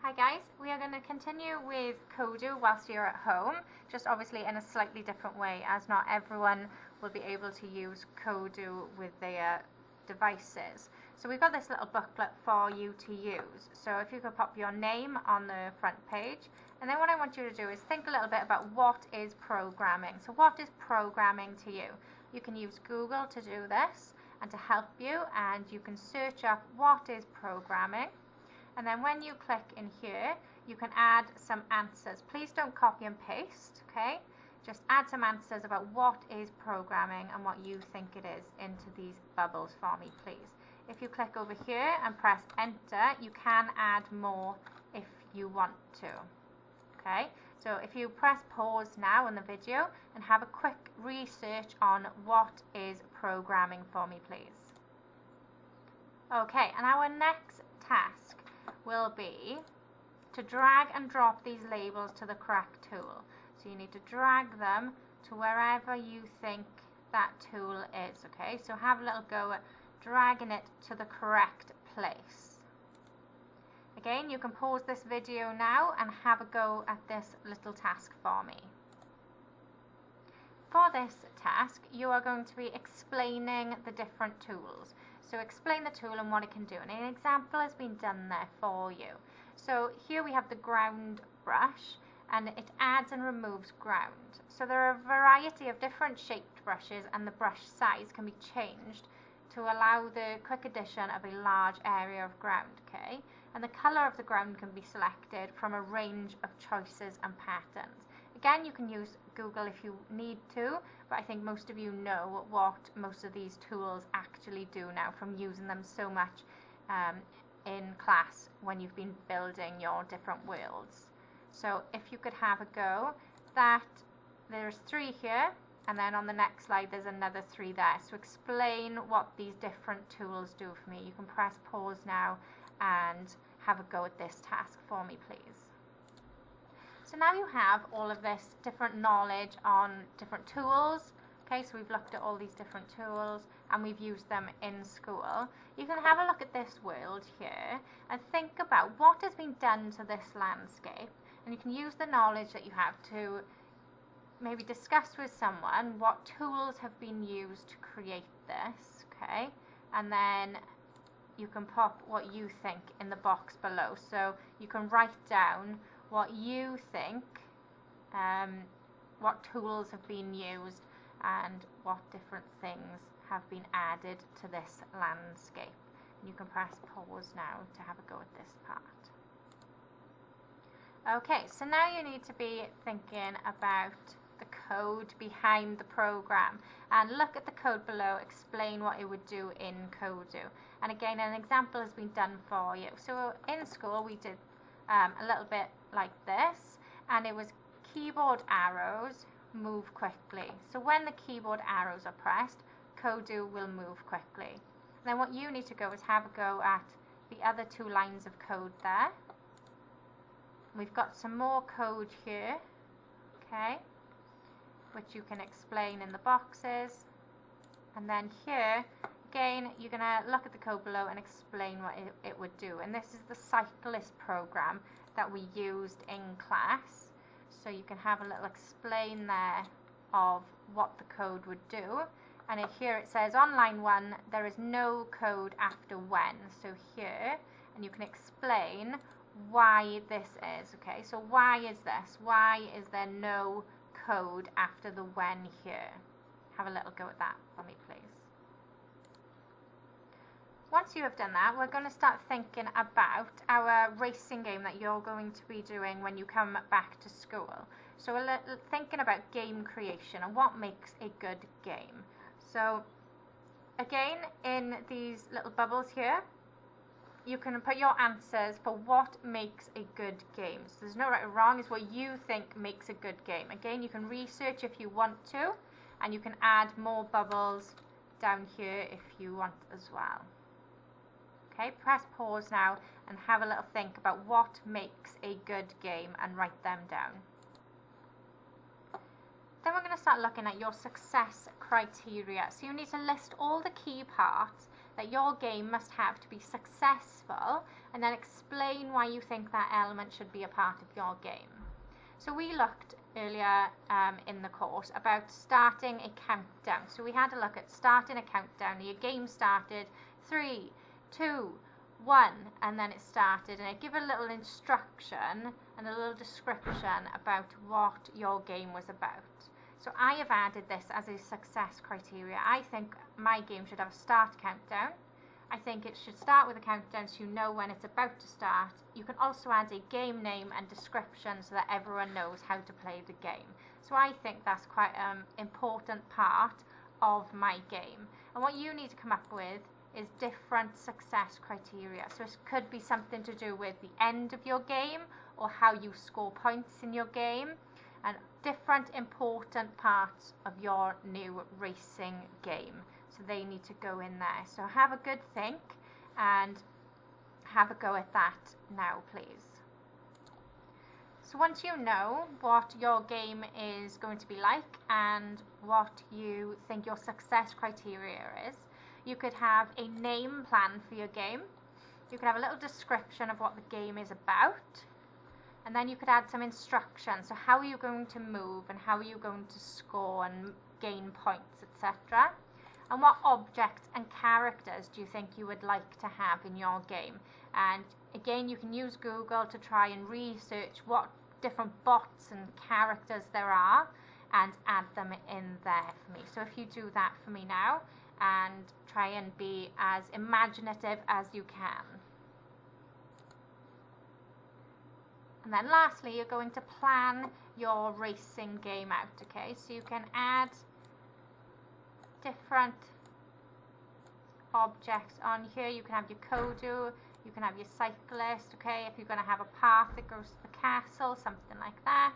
Hi guys, we are going to continue with Kodu whilst you're at home, just obviously in a slightly different way, as not everyone will be able to use Kodu with their devices. So we've got this little booklet for you to use. So if you could pop your name on the front page, and then what I want you to do is think a little bit about what is programming. So what is programming to you? You can use Google to do this and to help you, and you can search up what is programming. And then when you click in here, you can add some answers. Please don't copy and paste, okay? Just add some answers about what is programming and what you think it is into these bubbles for me, please. If you click over here and press enter, you can add more if you want to, okay? So if you press pause now on the video and have a quick research on what is programming for me, please. Okay, and our next task will be to drag and drop these labels to the correct tool. So you need to drag them to wherever you think that tool is, okay? So have a little go at dragging it to the correct place. Again, you can pause this video now and have a go at this little task for me. For this task, you are going to be explaining the different tools. So explain the tool and what it can do. And an example has been done there for you. So here we have the ground brush, and it adds and removes ground. So there are a variety of different shaped brushes, and the brush size can be changed to allow the quick addition of a large area of ground, okay? And the color of the ground can be selected from a range of choices and patterns. Again, you can use Google if you need to, but I think most of you know what most of these tools actually do now from using them so much in class when you've been building your different worlds. So if you could have a go, that there's 3 here, and then on the next slide there's another 3 there. So explain what these different tools do for me. You can press pause now and have a go at this task for me, please. So now you have all of this different knowledge on different tools. Okay, so we've looked at all these different tools and we've used them in school. You can have a look at this world here and think about what has been done to this landscape, and you can use the knowledge that you have to maybe discuss with someone what tools have been used to create this, okay? And then you can pop what you think in the box below. So you can write down what you think, what tools have been used and what different things have been added to this landscape. And you can press pause now to have a go at this part. Okay, so now you need to be thinking about the code behind the program, and look at the code below, explain what it would do in Kodu. And again, an example has been done for you. So in school we did a little bit like this, and it was keyboard arrows move quickly. So when the keyboard arrows are pressed, Kodu will move quickly. And then what you need to go is have a go at the other 2 lines of code there. We've got some more code here, okay, which you can explain in the boxes. And then here, again, you're going to look at the code below and explain what it would do. And this is the cyclist program that we used in class. So you can have a little explain there of what the code would do. And here it says on line 1, there is no code after when. So here, and you can explain why this is, okay? So why is this? Why is there no code after the when here? Have a little go at that for me, please. Once you have done that, we're going to start thinking about our racing game that you're going to be doing when you come back to school. So we're thinking about game creation and what makes a good game. So again, in these little bubbles here, you can put your answers for what makes a good game. So there's no right or wrong, it's what you think makes a good game. Again, you can research if you want to, and you can add more bubbles down here if you want as well. Okay, press pause now and have a little think about what makes a good game and write them down. Then we're going to start looking at your success criteria. So you need to list all the key parts that your game must have to be successful, and then explain why you think that element should be a part of your game. So we looked earlier in the course about starting a countdown. So we had a look at starting a countdown. Your game started 3, 2, 1, and then it started, and it gave a little instruction and a little description about what your game was about. So I have added this as a success criteria. I think my game should have a start countdown. I think it should start with a countdown so you know when it's about to start. You can also add a game name and description so that everyone knows how to play the game. So I think that's quite an important part of my game. And what you need to come up with is different success criteria. So it could be something to do with the end of your game or how you score points in your game, and different important parts of your new racing game. So they need to go in there. So have a good think and have a go at that now, please. So once you know what your game is going to be like and what you think your success criteria is, you could have a name plan for your game. You could have a little description of what the game is about. And then you could add some instructions. So how are you going to move, and how are you going to score and gain points, etc. And what objects and characters do you think you would like to have in your game? And again, you can use Google to try and research what different bots and characters there are and add them in there for me. So if you do that for me now and try and be as imaginative as you can. And then lastly, you're going to plan your racing game out, okay? So you can add different objects on here. You can have your Kodu, you can have your cyclist, okay? If you're going to have a path that goes to the castle, something like that.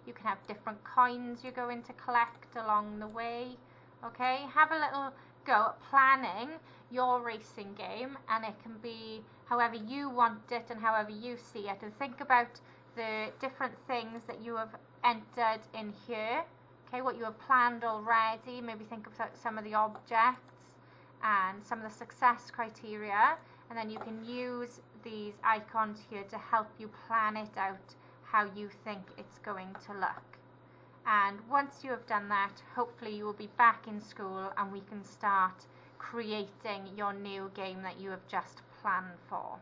You can have different coins you're going to collect along the way, okay? Have a little go at planning your racing game, and it can be however you want it and however you see it. And think about the different things that you have entered in here, okay, what you have planned already. Maybe think of some of the objects and some of the success criteria, and then you can use these icons here to help you plan it out how you think it's going to look. And once you have done that, hopefully you will be back in school and we can start creating your new game that you have just planned for.